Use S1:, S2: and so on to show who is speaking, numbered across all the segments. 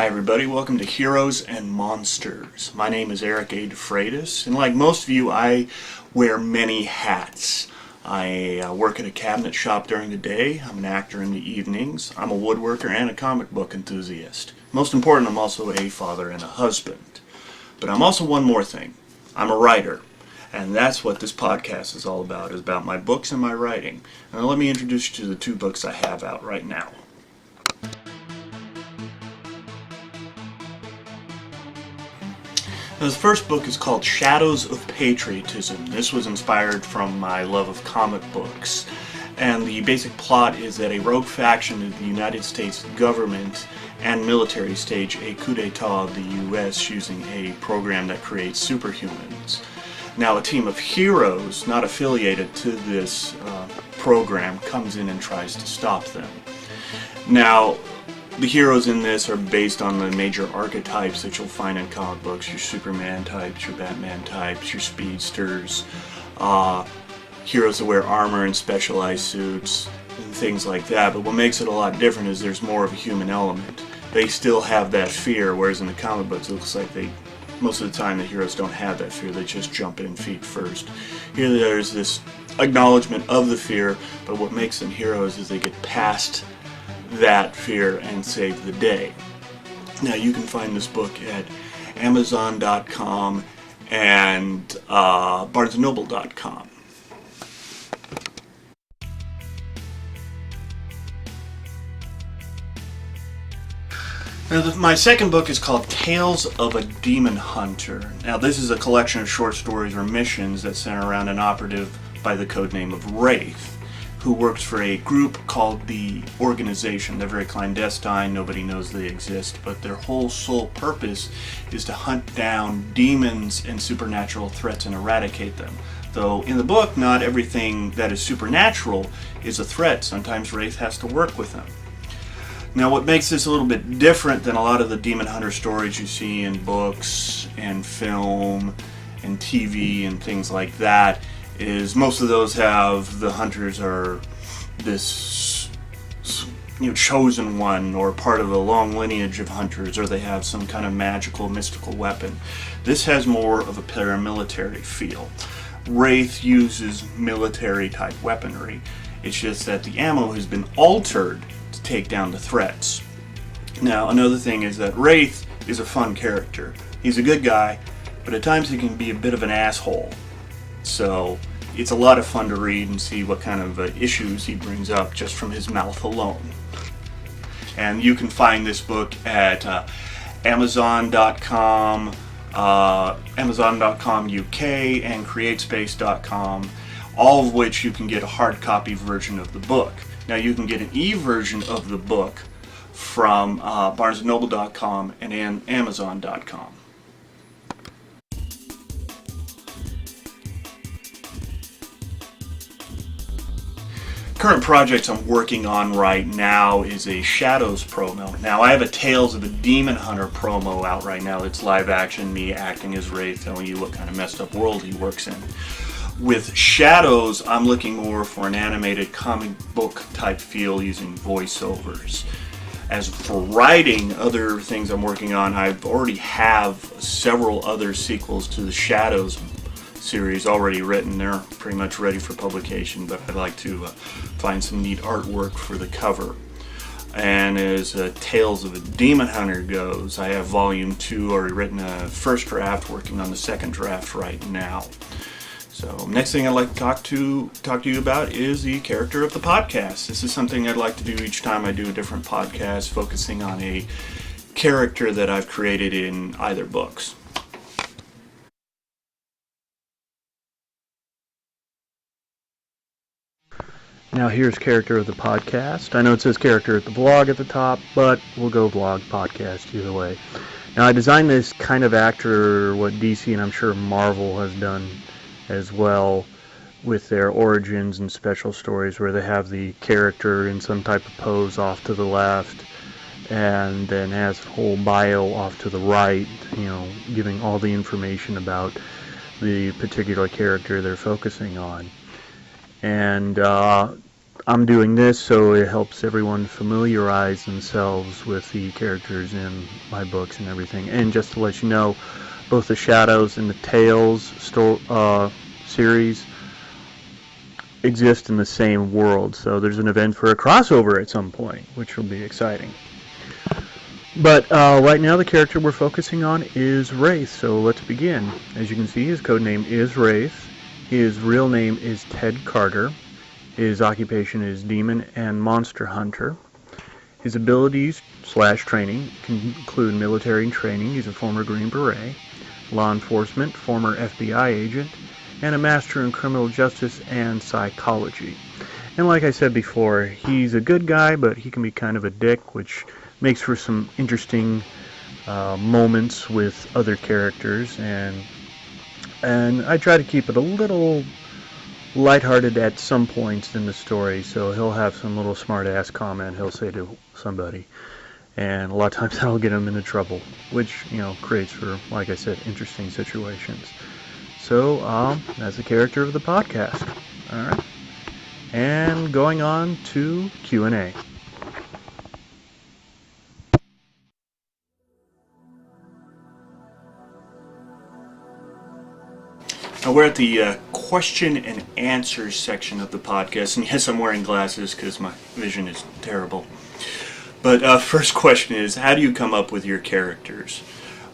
S1: Hi everybody, welcome to Heroes and Monsters. My name is Eric A. DeFratis, and like most of you, I wear many hats. I work at a cabinet shop during the day, I'm an actor in the evenings, I'm a woodworker and a comic book enthusiast. Most important, I'm also a father and a husband. But I'm also one more thing. I'm a writer. And that's what this podcast is all about, is about my books and my writing. Now let me introduce you to the two books I have out right now. Now, the first book is called Shadows of Patriotism. This was inspired from my love of comic books. And the basic plot is that a rogue faction of the United States government and military stage a coup d'etat of the U.S. using a program that creates superhumans. Now, a team of heroes not affiliated to this program comes in and tries to stop them. Now, the heroes in this are based on the major archetypes that you'll find in comic books. Your Superman types, your Batman types, your speedsters, heroes that wear armor and specialized suits, and things like that. But what makes it a lot different is there's more of a human element. They still have that fear, whereas in the comic books it looks like most of the time the heroes don't have that fear. They just jump in feet first. Here there's this acknowledgement of the fear, but what makes them heroes is they get past that fear and save the day. Now you can find this book at Amazon.com and BarnesandNoble.com. Now, my second book is called Tales of a Demon Hunter. Now this is a collection of short stories or missions that center around an operative by the codename of Wraith, who works for a group called the Organization. They're very clandestine, nobody knows they exist, but their whole sole purpose is to hunt down demons and supernatural threats and eradicate them. Though in the book, not everything that is supernatural is a threat. Sometimes Wraith has to work with them. Now what makes this a little bit different than a lot of the demon hunter stories you see in books and film and TV and things like that is most of those have the hunters are this chosen one or part of a long lineage of hunters, or they have some kind of magical mystical weapon. This has more of a paramilitary feel. Wraith uses military type weaponry. It's just that the ammo has been altered to take down the threats. Now another thing is that Wraith is a fun character. He's a good guy, but at times he can be a bit of an asshole. So it's a lot of fun to read and see what kind of issues he brings up just from his mouth alone. And you can find this book at Amazon.com, Amazon.com UK, and CreateSpace.com, all of which you can get a hard copy version of the book. Now you can get an e-version of the book from BarnesandNoble.com and Amazon.com. Current projects I'm working on right now is a Shadows promo. Now I have a Tales of a Demon Hunter promo out right now. It's live action, me acting as Wraith, telling you what kind of messed up world he works in. With Shadows, I'm looking more for an animated comic book type feel using voiceovers. As for writing, other things I'm working on, I already have several other sequels to the Shadows series already written. They're pretty much ready for publication, but I'd like to find some neat artwork for the cover. And as Tales of a Demon Hunter goes, I have volume 2 already written, a first draft, working on the second draft right now. So next thing I'd like to talk to you about is the character of the podcast. This is something I'd like to do each time I do a different podcast, focusing on a character that I've created in either books. Now here's character of the podcast. I know it says character at the vlog at the top, but we'll go vlog, podcast, either way. Now I designed this kind of after what DC and I'm sure Marvel has done as well with their origins and special stories, where they have the character in some type of pose off to the left and then has a whole bio off to the right, giving all the information about the particular character they're focusing on. And
S2: I'm doing this so it helps everyone familiarize themselves with the characters in my books and everything. And just to let you know, both the Shadows and the Tales series exist in the same world, so there's an event for a crossover at some point, which will be exciting. But right now the character we're focusing on is Wraith, so let's begin. As you can see, his codename is Wraith. His real name is Ted Carter. His occupation is Demon and Monster Hunter. His abilities / training can include military training, he's a former Green Beret, law enforcement, former FBI agent, and a master in criminal justice and psychology. And like I said before, he's a good guy, but he can be kind of a dick, which makes for some interesting moments with other characters, and I try to keep it a little lighthearted at some points in the story, so he'll have some little smart-ass comment he'll say to somebody, and a lot of times that'll get him into trouble, which, creates for, like I said, interesting situations. So, that's the character of the podcast. Alright. And going on to Q&A.
S1: Now we're at the question and answers section of the podcast, and yes, I'm wearing glasses because my vision is terrible. But first question is, how do you come up with your characters?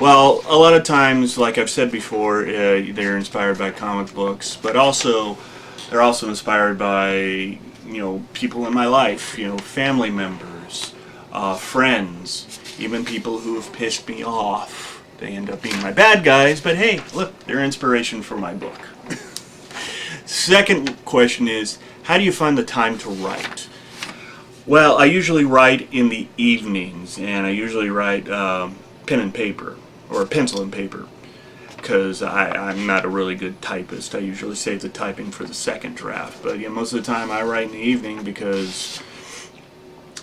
S1: Well, a lot of times, like I've said before, they're inspired by comic books, but they're also inspired by people in my life, family members, friends, even people who have pissed me off. They end up being my bad guys, but hey, look, they're inspiration for my book. Second question is, how do you find the time to write? Well, I usually write in the evenings, and I usually write pen and paper, or pencil and paper, because I'm not a really good typist. I usually save the typing for the second draft, but most of the time I write in the evening because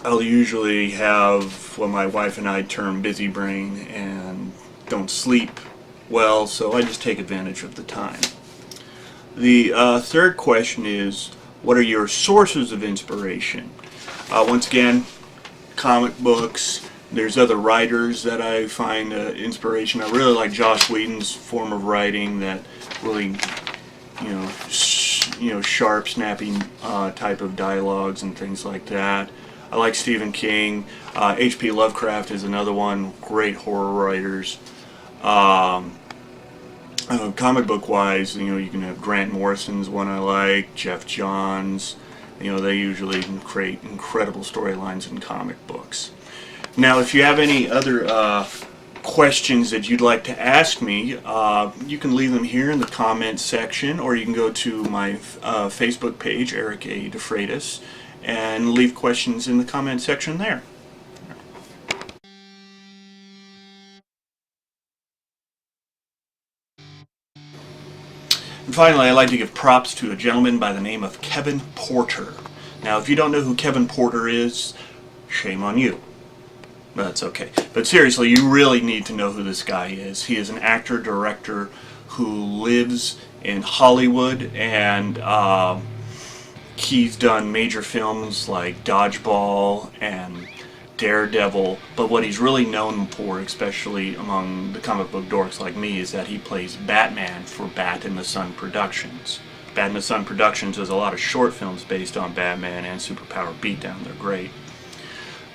S1: I'll usually have what my wife and I term busy brain and don't sleep well, so I just take advantage of the time. The third question is, what are your sources of inspiration? Once again, comic books. There's other writers that I find inspiration. I really like Joss Whedon's form of writing, that really, sharp, snappy type of dialogues and things like that. I like Stephen King. H.P. Lovecraft is another one. Great horror writers. Comic book wise, you can have Grant Morrison's one I like, Jeff Johns. They usually create incredible storylines in comic books. Now, if you have any other questions that you'd like to ask me, you can leave them here in the comments section, or you can go to my Facebook page, Eric A. DeFratis, and leave questions in the comment section there. And finally, I'd like to give props to a gentleman by the name of Kevin Porter. Now, if you don't know who Kevin Porter is, shame on you. That's okay. But seriously, you really need to know who this guy is. He is an actor, director who lives in Hollywood, and he's done major films like Dodgeball and Daredevil, but what he's really known for, especially among the comic book dorks like me, is that he plays Batman for Bat in the Sun Productions. Bat in the Sun Productions does a lot of short films based on Batman and Superpower Beatdown. They're great.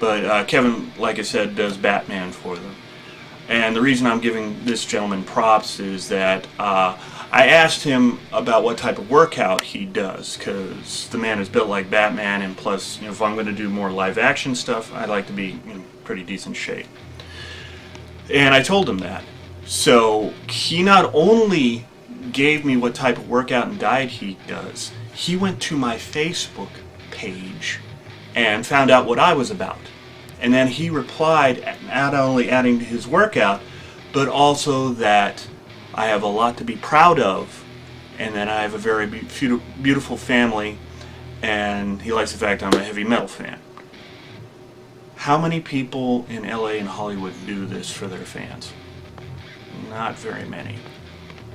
S1: But Kevin, like I said, does Batman for them. And the reason I'm giving this gentleman props is that I asked him about what type of workout he does, because the man is built like Batman, and plus, if I'm going to do more live action stuff, I'd like to be in pretty decent shape. And I told him that. So he not only gave me what type of workout and diet he does, he went to my Facebook page and found out what I was about. And then he replied, not only adding to his workout, but also that I have a lot to be proud of, and that I have a very beautiful family, and he likes the fact I'm a heavy metal fan. How many people in LA and Hollywood do this for their fans? Not very many.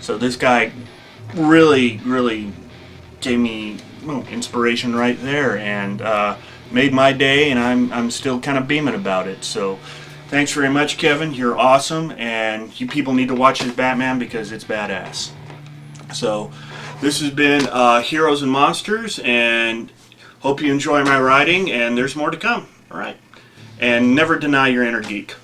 S1: So this guy really gave me inspiration right there, and made my day, and I'm still kind of beaming about it. So thanks very much, Kevin. You're awesome, and you people need to watch this Batman because it's badass. So this has been Heroes and Monsters, and hope you enjoy my writing, and there's more to come. All right. And never deny your inner geek.